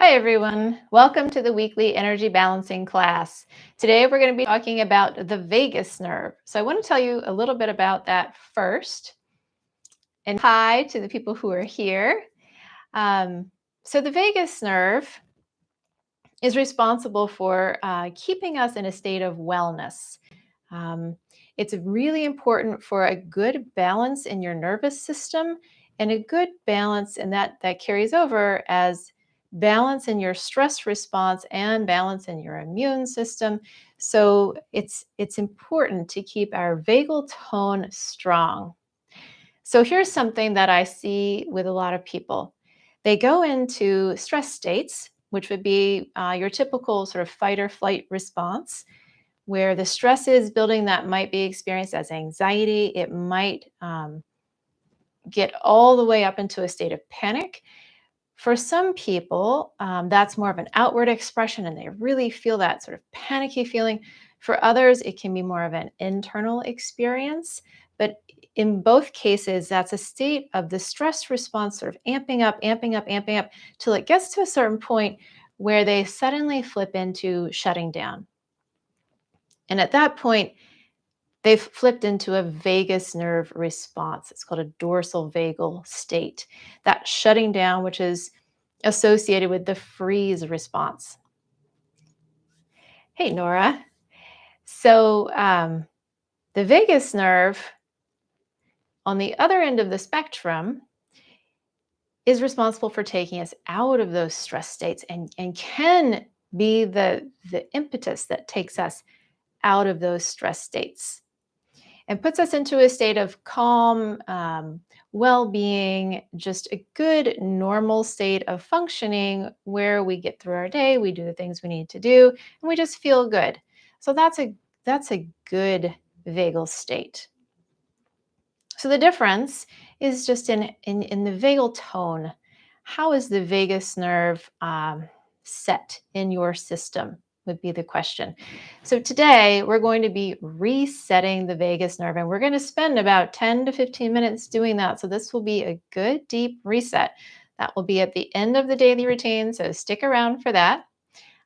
Hi, everyone. Welcome to the weekly energy balancing class. Today, we're going to be talking about the vagus nerve. So, I want to tell you a little bit about that first. And hi to the people who are here. So, the vagus nerve is responsible for keeping us in a state of wellness. Um, it's really important for a good balance in your nervous system and a good balance, and that carries over as balance in your stress response and balance in your immune system. So it's important to keep our vagal tone strong. So here's something that I see with a lot of people. They go into stress states, which would be your typical sort of fight or flight response, where the stress is building that might be experienced as anxiety. It might get all the way up into a state of panic. For some people, that's more of an outward expression and they really feel that sort of panicky feeling. For others, it can be more of an internal experience. But in both cases, that's a state of the stress response sort of amping up, amping up, amping up till it gets to a certain point where they suddenly flip into shutting down. And at that point, they've flipped into a vagus nerve response. It's called a dorsal vagal state. That shutting down, which is associated with the freeze response. Hey, Nora. So, the vagus nerve on the other end of the spectrum is responsible for taking us out of those stress states and can be the impetus that takes us out of those stress states and puts us into a state of calm, well-being, just a good normal state of functioning where we get through our day, we do the things we need to do, and we just feel good. So that's a good vagal state. So the difference is just in the vagal tone. How is the vagus nerve set in your system would be the question. So today we're going to be resetting the vagus nerve, and we're going to spend about 10 to 15 minutes doing that. So this will be a good deep reset. That will be at the end of the daily routine, so stick around for that.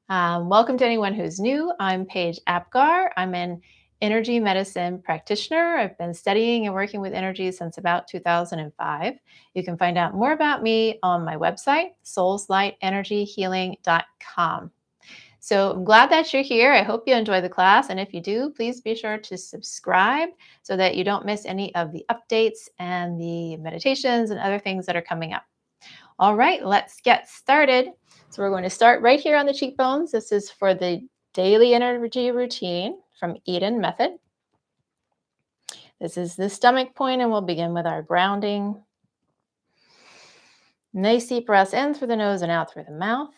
Welcome to anyone who's new. I'm Paige Apgar. I'm an energy medicine practitioner. I've been studying and working with energy since about 2005. You can find out more about me on my website, soulslightenergyhealing.com. So I'm glad that you're here. I hope you enjoy the class. And if you do, please be sure to subscribe so that you don't miss any of the updates and the meditations and other things that are coming up. All right, let's get started. So we're going to start right here on the cheekbones. This is for the daily energy routine from Eden Method. This is the stomach point, and we'll begin with our grounding. Nice deep breaths in through the nose and out through the mouth.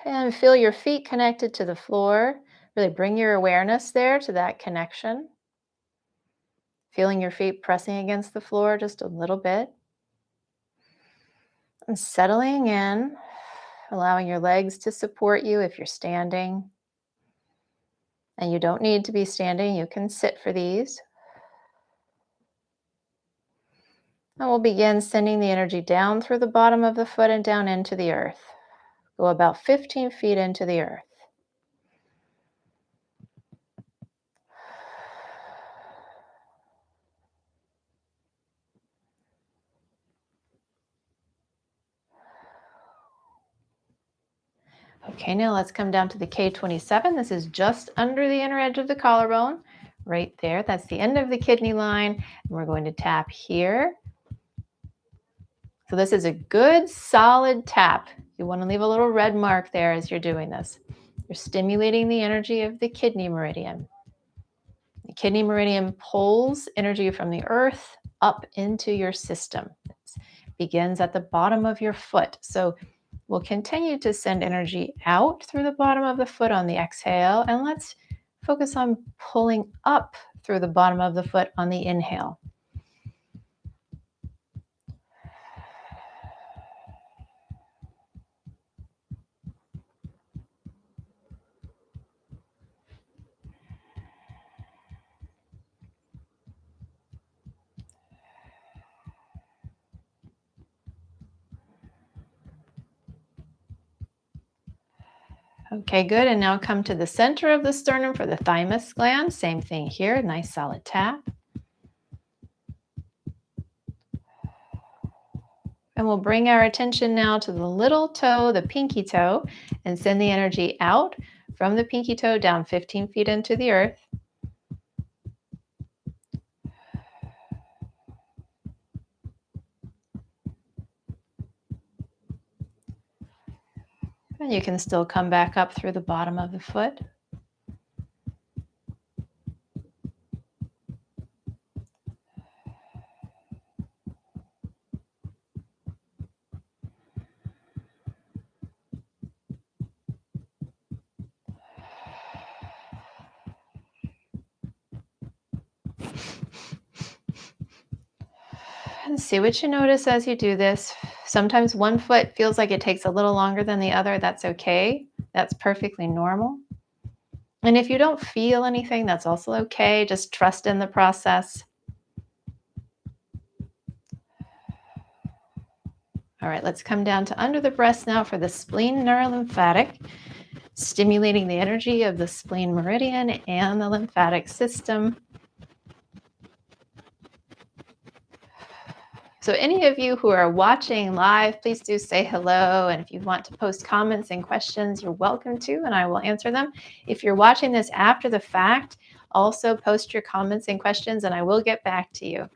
And feel your feet connected to the floor. Really bring your awareness there to that connection. Feeling your feet pressing against the floor just a little bit. And settling in, allowing your legs to support you if you're standing. And you don't need to be standing, you can sit for these. And we'll begin sending the energy down through the bottom of the foot and down into the earth. Go about 15 feet into the earth. Okay, now let's come down to the K27. This is just under the inner edge of the collarbone, right there. That's the end of the kidney line. And we're going to tap here. So this is a good solid tap. You want to leave a little red mark there as you're doing this. You're stimulating the energy of the kidney meridian. The kidney meridian pulls energy from the earth up into your system. It begins at the bottom of your foot. So we'll continue to send energy out through the bottom of the foot on the exhale, and let's focus on pulling up through the bottom of the foot on the inhale. Okay, good. And now come to the center of the sternum for the thymus gland. Same thing here. Nice solid tap. And we'll bring our attention now to the little toe, the pinky toe, and send the energy out from the pinky toe down 15 feet into the earth. And you can still come back up through the bottom of the foot. And see what you notice as you do this. Sometimes one foot feels like it takes a little longer than the other. That's okay. That's perfectly normal. And if you don't feel anything, that's also okay. Just trust in the process. All right, let's come down to under the breast now for the spleen neurolymphatic, stimulating the energy of the spleen meridian and the lymphatic system. So any of you who are watching live, please do say hello. And if you want to post comments and questions, you're welcome to, and I will answer them. If you're watching this after the fact, also post your comments and questions, and I will get back to you.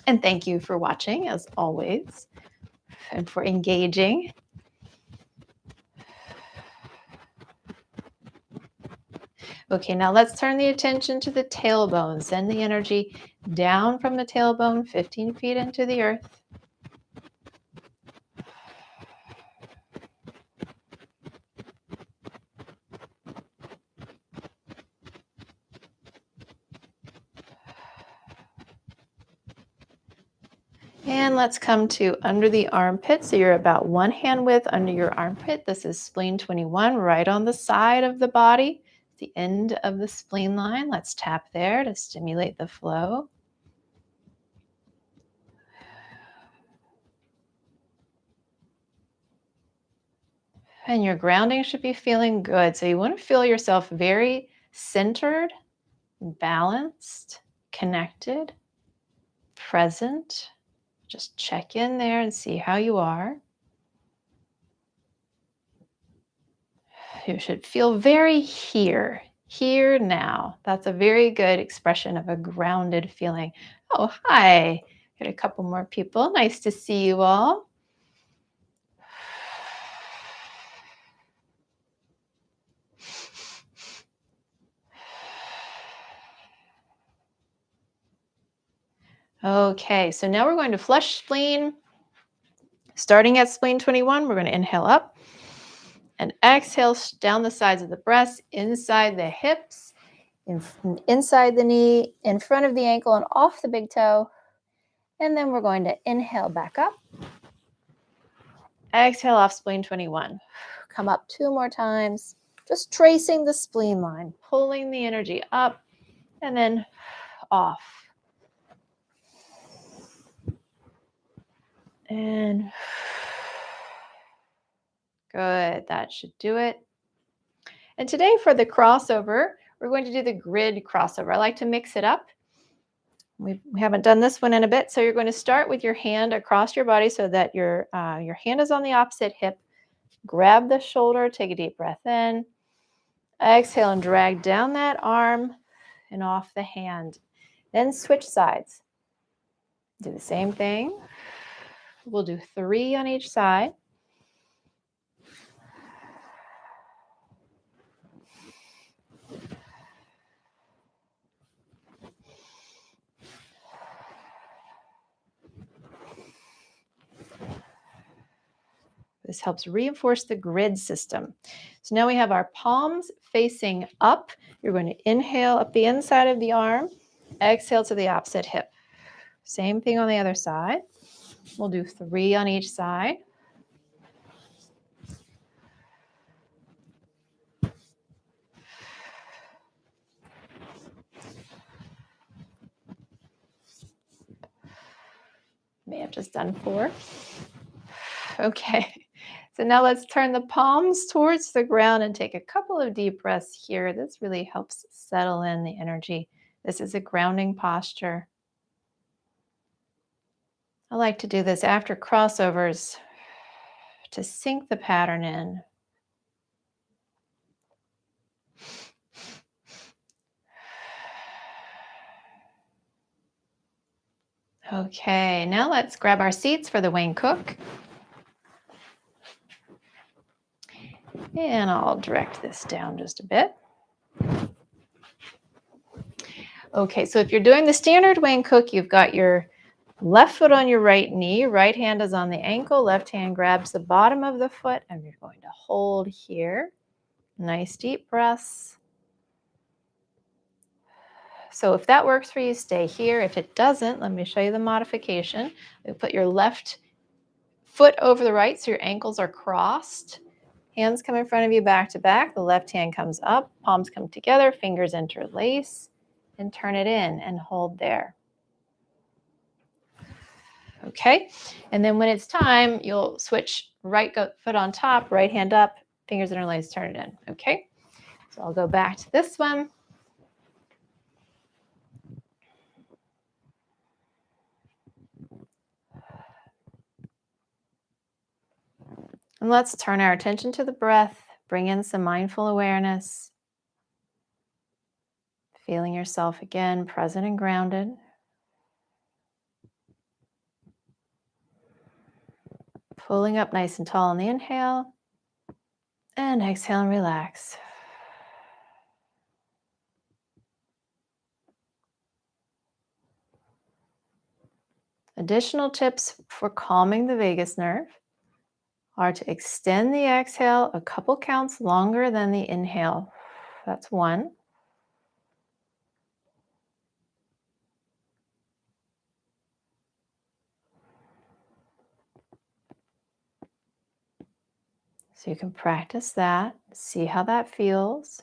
And thank you for watching, as always, and for engaging. Okay, now let's turn the attention to the tailbone. Send the energy down from the tailbone 15 feet into the earth. And let's come to under the armpit. So you're about one hand width under your armpit. This is spleen 21, right on the side of the body, the end of the spleen line. Let's tap there to stimulate the flow. And your grounding should be feeling good. So you want to feel yourself very centered, balanced, connected, present. Just check in there and see how you are. You should feel very here now. That's a very good expression of a grounded feeling. Oh, hi. Got a couple more people. Nice to see you all. Okay, so now we're going to flush spleen. Starting at spleen 21, we're going to inhale up and exhale down the sides of the breast, inside the hips, inside the knee, in front of the ankle, and off the big toe. And then we're going to inhale back up. Exhale off spleen 21. Come up 2 more times, just tracing the spleen line, pulling the energy up, and then off. And good, that should do it. And today for the crossover, we're going to do the grid crossover. I like to mix it up. We haven't done this one in a bit, so you're going to start with your hand across your body so that your hand is on the opposite hip. Grab the shoulder, take a deep breath in. Exhale and drag down that arm and off the hand. Then switch sides. Do the same thing. We'll do 3 on each side. This helps reinforce the grid system. So now we have our palms facing up. You're going to inhale up the inside of the arm, exhale to the opposite hip. Same thing on the other side. We'll do 3 on each side. May have just done 4. Okay, So now let's turn the palms towards the ground and take a couple of deep breaths here. This really helps settle in the energy. This is a grounding posture. I like to do this after crossovers to sink the pattern in. Okay, now let's grab our seats for the Wayne Cook. And I'll direct this down just a bit. Okay, so if you're doing the standard Wayne Cook, you've got your left foot on your right knee, right hand is on the ankle, left hand grabs the bottom of the foot, and you're going to hold here. Nice deep breaths. So if that works for you, stay here. If it doesn't, let me show you the modification. You put your left foot over the right, so your ankles are crossed. Hands come in front of you back to back. The left hand comes up, palms come together, fingers interlace, and turn it in and hold there. Okay, and then when it's time, you'll switch right foot on top, right hand up, fingers interlace, turn it in. Okay, so I'll go back to this one. And let's turn our attention to the breath, bring in some mindful awareness, feeling yourself again present and grounded. Pulling up nice and tall on the inhale, and exhale and relax. Additional tips for calming the vagus nerve are to extend the exhale a couple counts longer than the inhale. That's one. So you can practice that, see how that feels.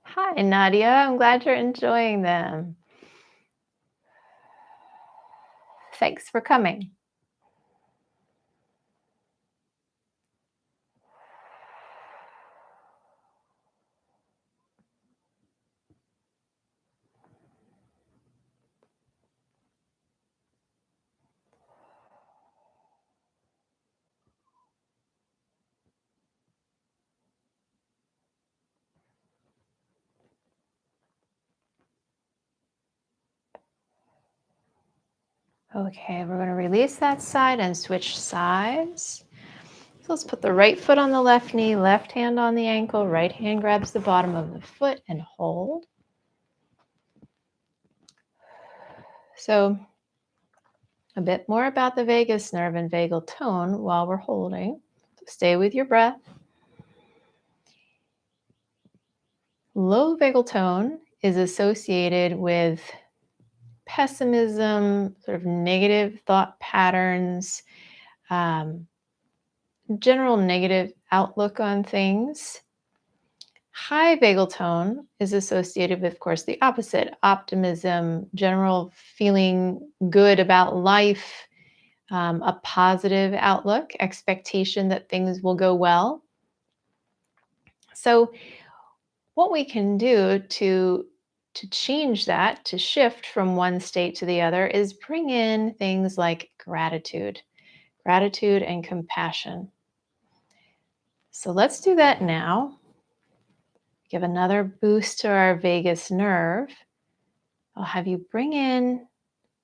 Hi, Nadia. I'm glad you're enjoying them. Thanks for coming. Okay, we're going to release that side and switch sides. So let's put the right foot on the left knee, left hand on the ankle, right hand grabs the bottom of the foot and hold. So a bit more about the vagus nerve and vagal tone while we're holding. So stay with your breath. Low vagal tone is associated with pessimism, sort of negative thought patterns, general negative outlook on things. High vagal tone is associated with, of course, the opposite, optimism, general feeling good about life, a positive outlook, expectation that things will go well. So what we can do to change that, to shift from one state to the other, is bring in things like gratitude and compassion. So let's do that now. Give another boost to our vagus nerve. I'll have you bring in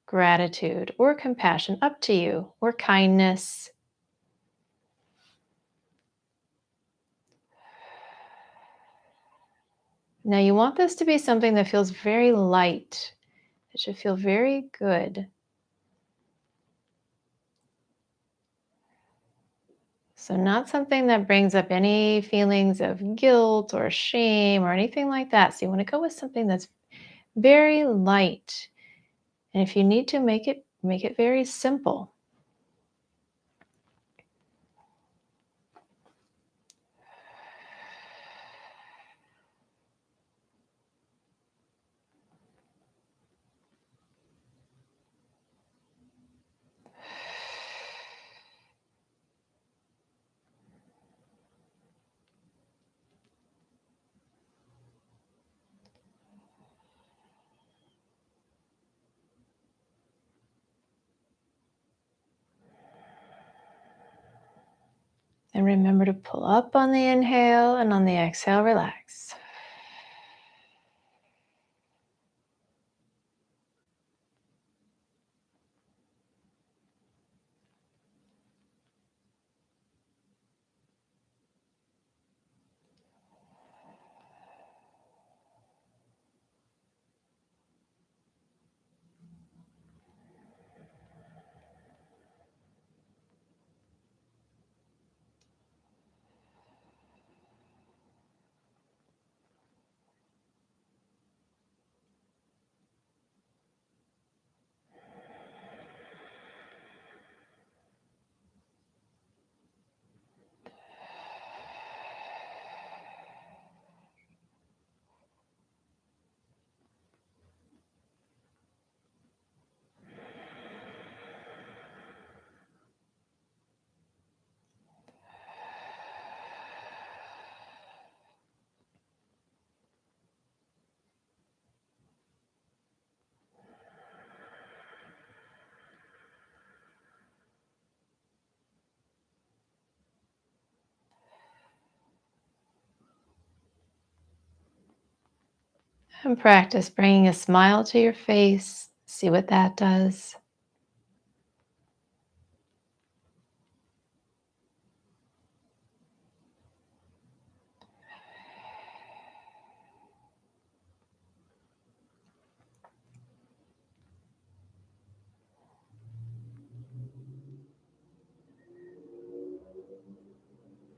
gratitude or compassion, up to you, or kindness. Now you want this to be something that feels very light. It should feel very good. So not something that brings up any feelings of guilt or shame or anything like that. So you want to go with something that's very light. And if you need to, make it very simple. And remember to pull up on the inhale and on the exhale, relax. And practice bringing a smile to your face. See what that does.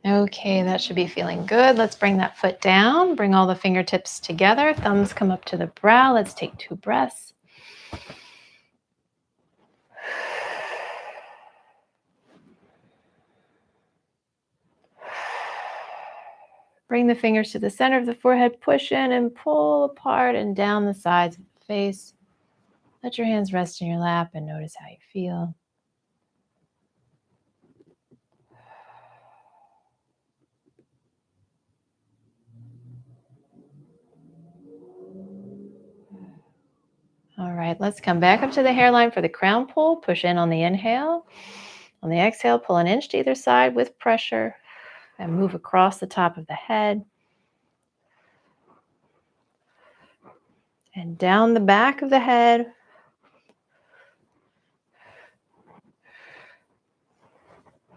Okay, that should be feeling good. Let's bring that foot down. Bring all the fingertips together. Thumbs come up to the brow. Let's take 2 breaths. Bring the fingers to the center of the forehead. Push in and pull apart and down the sides of the face. Let your hands rest in your lap and notice how you feel. All right, let's come back up to the hairline for the crown pull. Push in on the inhale. On the exhale, pull an inch to either side with pressure and move across the top of the head and down the back of the head.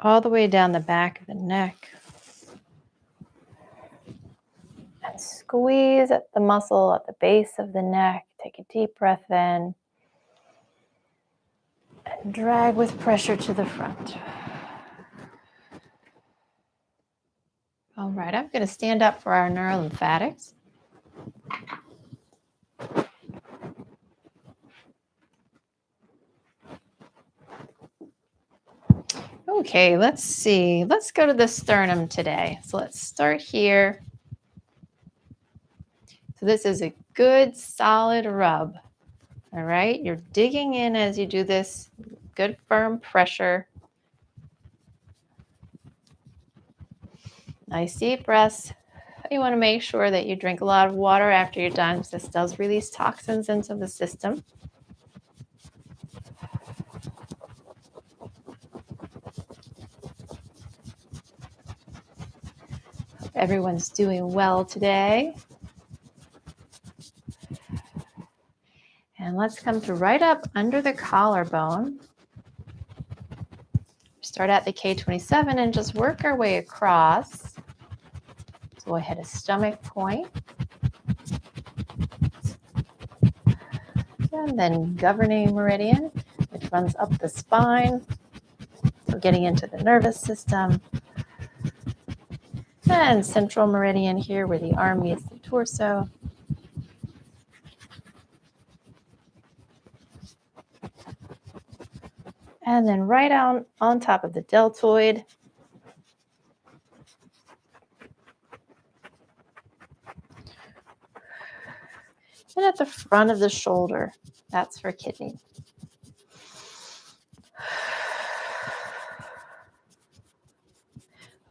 All the way down the back of the neck. And squeeze at the muscle at the base of the neck. Take a deep breath in. And drag with pressure to the front. All right, I'm going to stand up for our neurolymphatics. Okay, let's see. Let's go to the sternum today. So let's start here. So this is a good solid rub. All right, you're digging in as you do this. Good firm pressure. Nice deep breaths. You want to make sure that you drink a lot of water after you're done, because this does release toxins into the system. Everyone's doing well today. And let's come to right up under the collarbone. Start at the K27 and just work our way across. So we'll hit a stomach point. And then governing meridian, which runs up the spine. So getting into the nervous system. And central meridian here where the arm meets the torso. And then right on top of the deltoid. And at the front of the shoulder, that's for kidney.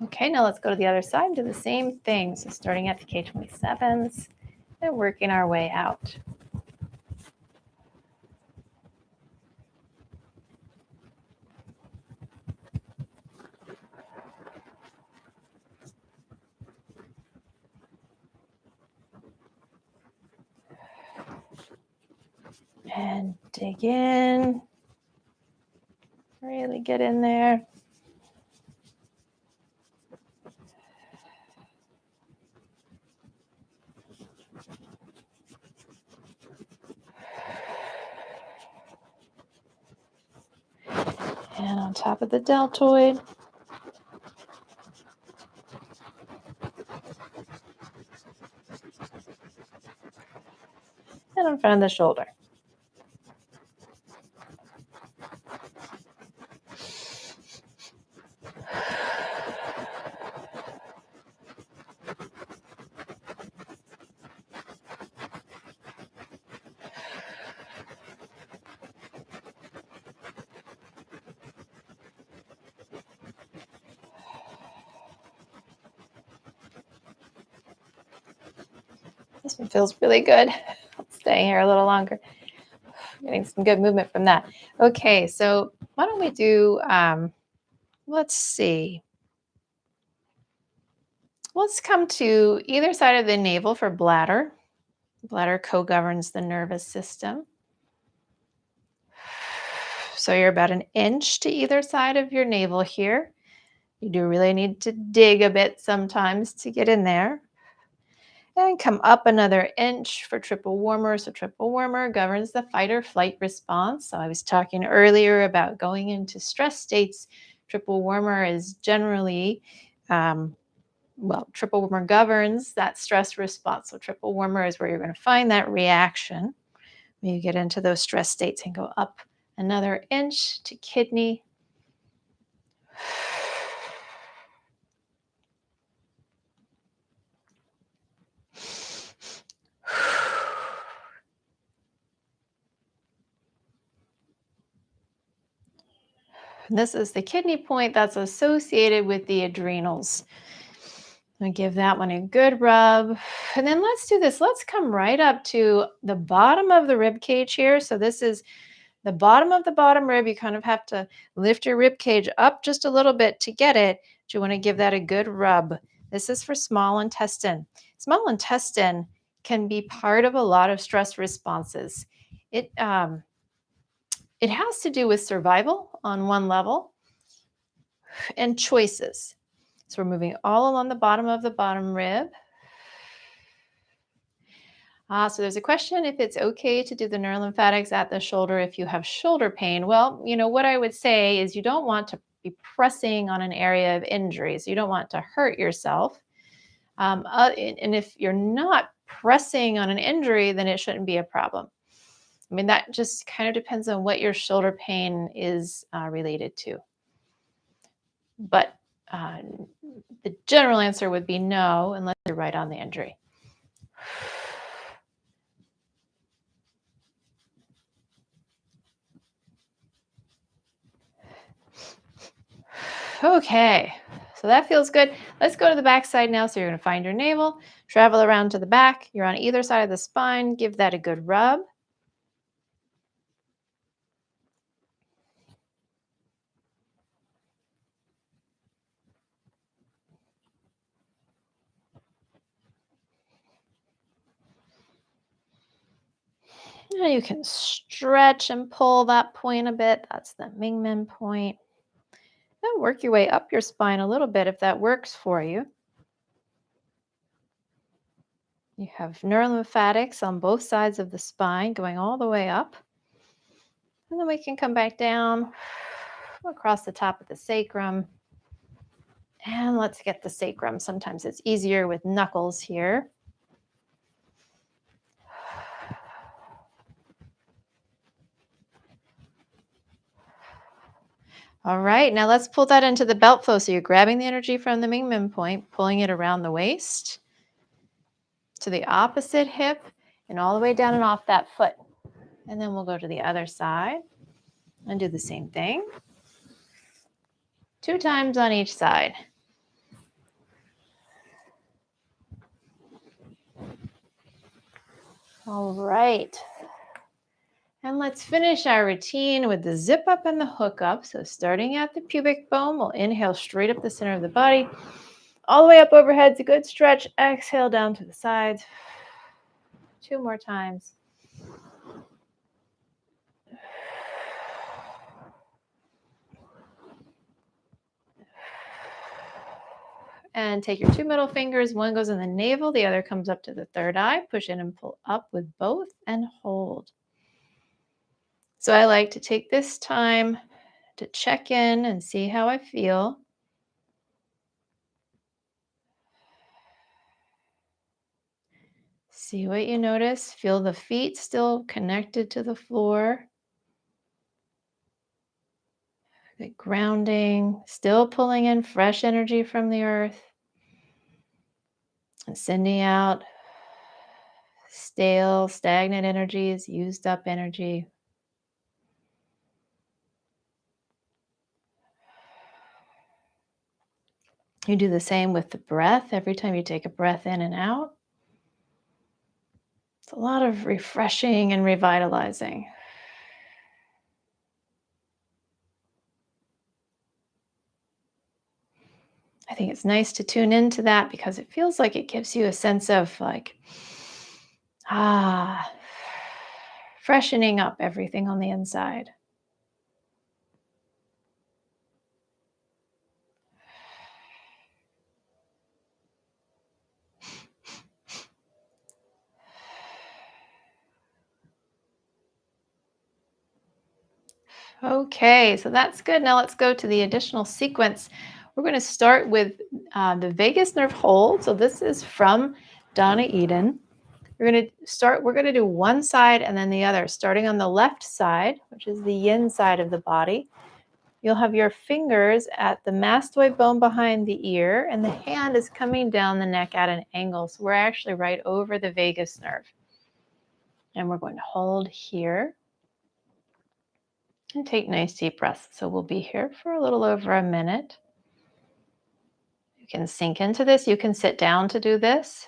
Okay, now let's go to the other side, do the same thing. So starting at the K27s and working our way out. And dig in. Really get in there. And on top of the deltoid. And in front of the shoulder. This one feels really good. I'll stay here a little longer. Getting some good movement from that. Okay, so why don't we do, let's see. Let's come to either side of the navel for bladder. Bladder co-governs the nervous system. So you're about an inch to either side of your navel here. You do really need to dig a bit sometimes to get in there. And come up another inch for triple warmer. So triple warmer governs the fight or flight response. So I was talking earlier about going into stress states. Triple warmer is generally, triple warmer governs that stress response. So triple warmer is where you're going to find that reaction when you get into those stress states, and go up another inch to kidney. And this is the kidney point that's associated with the adrenals. I'm going to give that one a good rub. And then let's do this. Let's come right up to the bottom of the rib cage here. So this is the bottom of the bottom rib. You kind of have to lift your rib cage up just a little bit to get it. But you want to give that a good rub. This is for small intestine. Small intestine can be part of a lot of stress responses. It has to do with survival on one level and choices. So we're moving all along the bottom of the bottom rib. So there's a question if it's okay to do the neurolymphatics at the shoulder if you have shoulder pain. Well, what I would say is you don't want to be pressing on an area of injury. So you don't want to hurt yourself. And if you're not pressing on an injury, then it shouldn't be a problem. I mean, that just kind of depends on what your shoulder pain is related to. But the general answer would be no, unless you're right on the injury. Okay, so that feels good. Let's go to the back side now. So you're going to find your navel, travel around to the back. You're on either side of the spine. Give that a good rub. Now you can stretch and pull that point a bit. That's the Mingmen point. Then work your way up your spine a little bit if that works for you. You have neurolymphatics on both sides of the spine going all the way up. And then we can come back down across the top of the sacrum. And let's get the sacrum. Sometimes it's easier with knuckles here. All right, now let's pull that into the belt flow. So you're grabbing the energy from the Mingmen point, pulling it around the waist to the opposite hip and all the way down and off that foot. And then we'll go to the other side and do the same thing. 2 times on each side. All right. And let's finish our routine with the zip up and the hook up. So starting at the pubic bone, we'll inhale straight up the center of the body, all the way up overhead. It's a good stretch. Exhale down to the sides. 2 more times. And take your two middle fingers. One goes in the navel, the other comes up to the third eye. Push in and pull up with both and hold. So I like to take this time to check in and see how I feel. See what you notice. Feel the feet still connected to the floor. The grounding, still pulling in fresh energy from the earth and sending out stale, stagnant energies, used up energy. You do the same with the breath. Every time you take a breath in and out, it's a lot of refreshing and revitalizing. I think it's nice to tune into that because it feels like it gives you a sense of like, ah, freshening up everything on the inside. Okay, so that's good. Now let's go to the additional sequence. We're going to start with the vagus nerve hold. So this is from Donna Eden. We're going to do one side and then the other, starting on the left side, which is the yin side of the body. You'll have your fingers at the mastoid bone behind the ear, and the hand is coming down the neck at an angle. So we're actually right over the vagus nerve. And we're going to hold here and take nice deep breaths. So we'll be here for a little over a minute. You can sink into this. You can sit down to do this.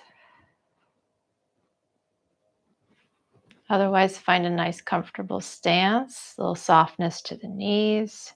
Otherwise, find a nice comfortable stance, a little softness to the knees.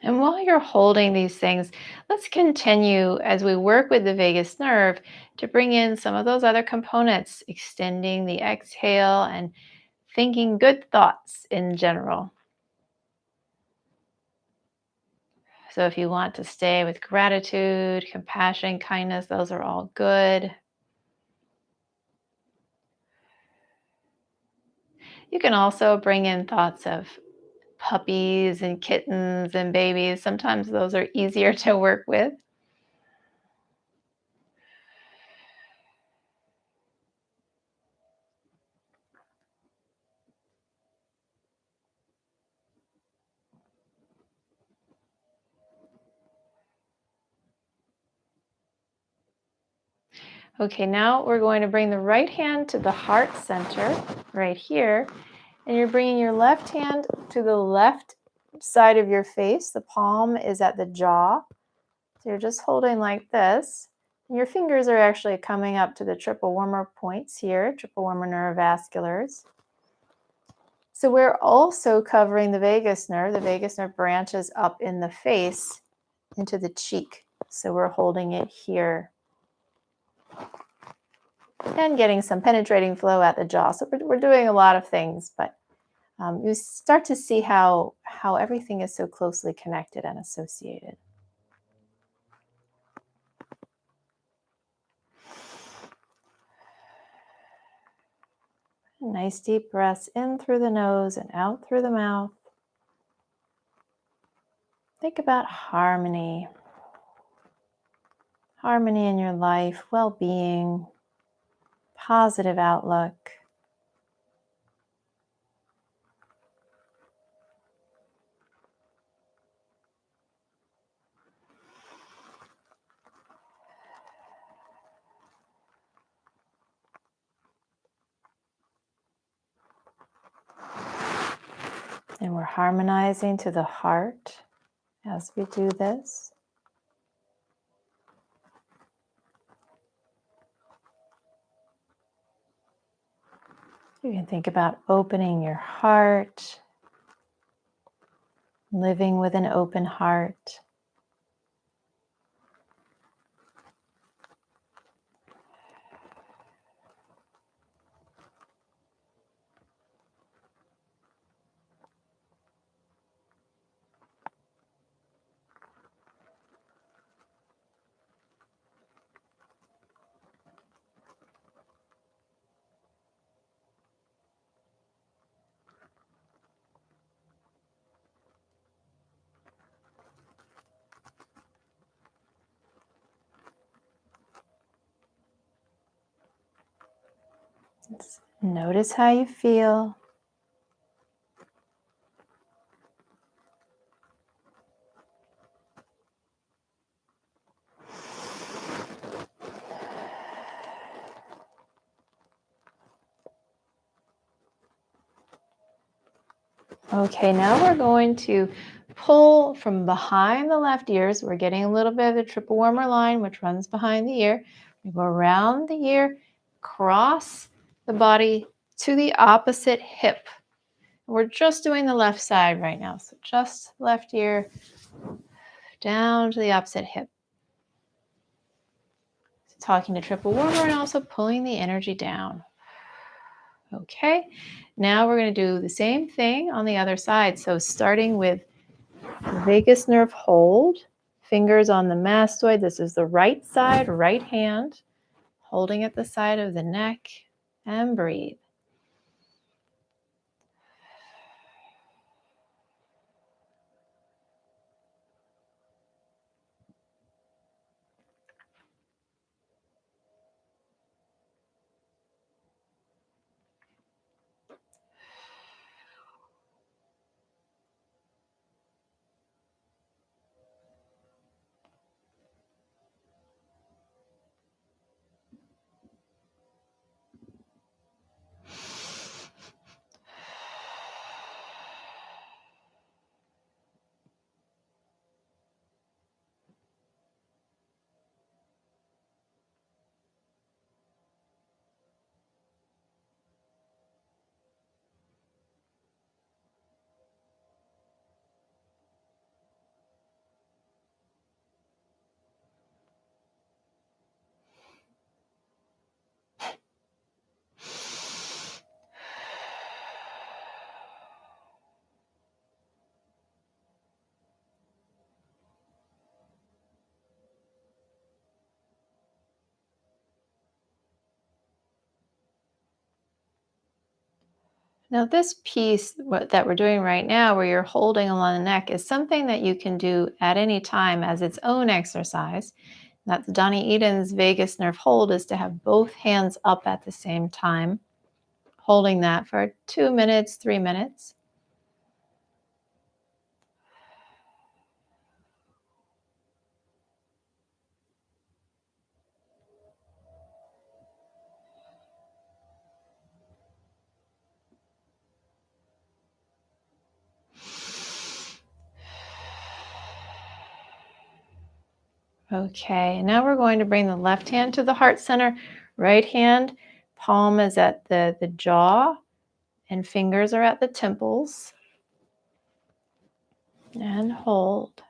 And while you're holding these things, let's continue as we work with the vagus nerve to bring in some of those other components, extending the exhale and thinking good thoughts in general. So if you want to stay with gratitude, compassion, kindness, those are all good. You can also bring in thoughts of puppies and kittens and babies. Sometimes those are easier to work with. Okay, now we're going to bring the right hand to the heart center right here. And you're bringing your left hand to the left side of your face. The palm is at the jaw. So you're just holding like this. And your fingers are actually coming up to the triple warmer points here, triple warmer neurovasculars. So we're also covering the vagus nerve. The vagus nerve branches up in the face into the cheek. So we're holding it here and getting some penetrating flow at the jaw. So we're doing a lot of things, but you start to see how everything is so closely connected and associated. Nice deep breaths in through the nose and out through the mouth. Think about harmony. Harmony in your life, well-being, positive outlook. And we're harmonizing to the heart as we do this. You can think about opening your heart, living with an open heart. Notice how you feel. Okay, now we're going to pull from behind the left ears. We're getting a little bit of the triple warmer line, which runs behind the ear. We go around the ear, cross the body to the opposite hip. We're just doing the left side right now. So just left ear down to the opposite hip. Talking to triple warmer and also pulling the energy down. Okay, now we're going to do the same thing on the other side. So starting with vagus nerve hold, fingers on the mastoid. This is the right side, right hand, holding at the side of the neck, and breathe. Now this piece that we're doing right now, where you're holding along the neck, is something that you can do at any time as its own exercise. That's Donnie Eden's vagus nerve hold, is to have both hands up at the same time, holding that for 2 minutes, 3 minutes. Okay, now we're going to bring the left hand to the heart center, right hand, palm is at the jaw, and fingers are at the temples. And hold.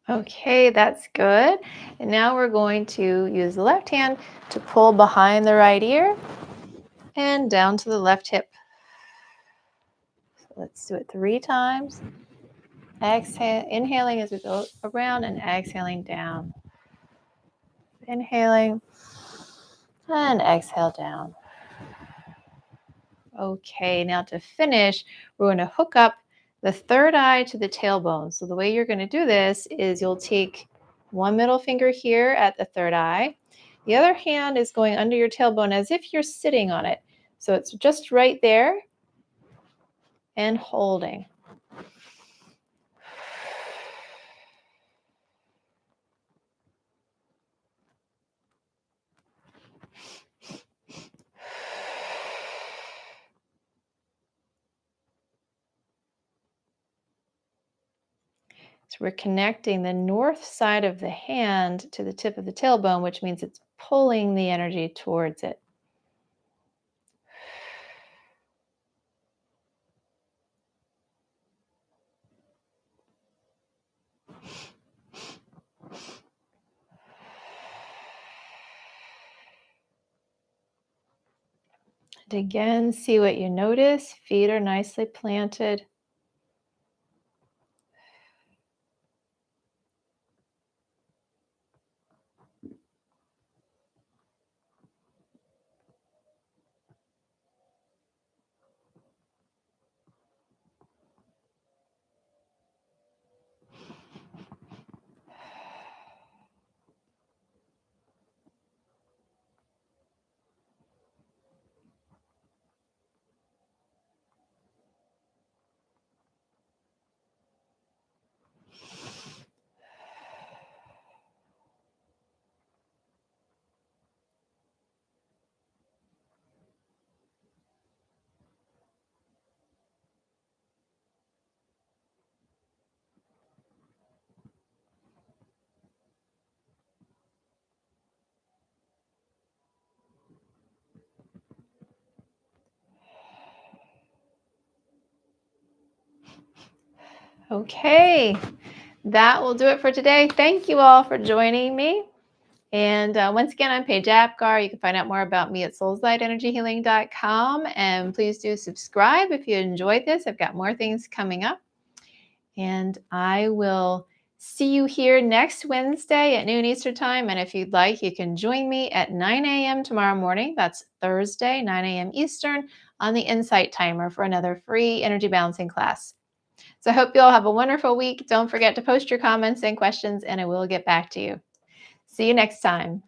Okay, that's good. And now we're going to use the left hand to pull behind the right ear and down to the left hip. So let's do it 3 times. Exhale, inhaling as we go around and exhaling down. Inhaling and exhale down. Okay, now to finish, we're going to hook up the third eye to the tailbone. So the way you're going to do this is you'll take one middle finger here at the third eye. The other hand is going under your tailbone as if you're sitting on it. So it's just right there and holding. So we're connecting the north side of the hand to the tip of the tailbone, which means it's pulling the energy towards it. And again, see what you notice. Feet are nicely planted. Okay, that will do it for today. Thank you all for joining me. And once again, I'm Paige Apgar. You can find out more about me at soulslightenergyhealing.com. And please do subscribe if you enjoyed this. I've got more things coming up. And I will see you here next Wednesday at noon Eastern Time. And if you'd like, you can join me at 9 a.m. tomorrow morning. That's Thursday, 9 a.m. Eastern, on the Insight Timer for another free energy balancing class. So I hope you all have a wonderful week. Don't forget to post your comments and questions, and I will get back to you. See you next time.